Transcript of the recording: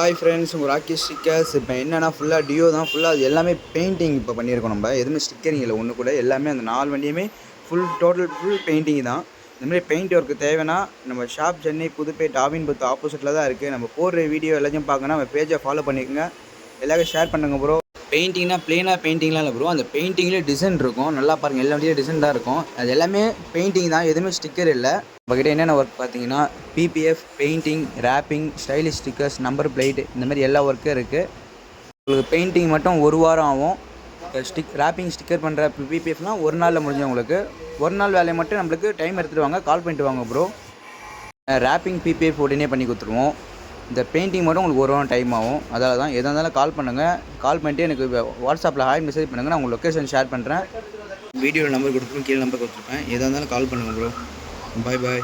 Hi friends, உங்கள் rakhi stickers இப்போ என்னென்னா ஃபுல்லாக டியோ தான். ஃபுல்லாக அது எல்லாமே பெயிண்டிங் இப்போ பண்ணியிருக்கோம். நம்ம எதுவுமே ஸ்டிக்கரிங் இல்லை ஒன்று கூட. எல்லாமே அந்த 4 வண்டியுமே ஃபுல் பெயிண்டிங் தான். இந்தமாதிரி பெயிண்ட் ஒர்க்கு தேவைன்னா நம்ம ஷாப் சென்னை புதுப்பேட் டாவின் பத் ஆப்போசிட்டில் தான் இருக்குது. நம்ம போடுற வீடியோ எல்லாத்தையும் பார்க்கணும். நம்ம பேஜை ஃபாலோ பண்ணிக்கோங்க. எல்லாருக்கும் ஷேர் பண்ணுங்க ப்ரோ. பெயிண்டிங்னா ப்ளெயினாக பெயிண்டிங்லாம் இல்லை ப்ரோ. அந்த பெயிண்டிங்லேயே டிசைன் இருக்கும். நல்லா பாருங்கள், எல்லா வண்டியும் டிசைன் தான் இருக்கும். அது எல்லாமே பெயிண்டிங் தான், எதுவுமே ஸ்டிக்கர் இல்லை. நம்மக்கிட்ட என்னென்ன ஒர்க் பார்த்தீங்கன்னா PPF, painting, wrapping, stylish stickers, number plate, இந்தமாதிரி எல்லா ஒர்க்கும் இருக்குது. உங்களுக்கு பெயிண்டிங் மட்டும் 1 வாரம் ஆகும். ரேப்பிங் ஸ்டிக்கர் பண்ணுற பிபிஎஃப்லாம் 1 நாளில் முடிஞ்சு. உங்களுக்கு 1 நாள் வேலையை மட்டும் நம்மளுக்கு டைம் எடுத்துகிட்டு வாங்க, கால் பண்ணிட்டு வாங்க ப்ரோ. ரேப்பிங் பிபிஎஃப் உடனே பண்ணி கொடுத்துருவோம். இந்த பெயிண்டிங் மட்டும் உங்களுக்கு 1 வாரம் டைம் ஆகும். அதால் தான் எதாக இருந்தாலும் கால் பண்ணுங்கள். கால் பண்ணிட்டு எனக்கு வாட்ஸ்அப்பில் ஹாய் மெசேஜ் பண்ணுங்கள். நான் உங்கள் லொக்கேஷன் ஷேர் பண்ணுறேன். வீடியோவில் நம்பர் கொடுத்துருப்பேன், கீழே நம்பர் கொடுத்துருப்பேன். எதாக இருந்தாலும் கால் பண்ணுங்கள் ப்ரோ. பாய் பாய்.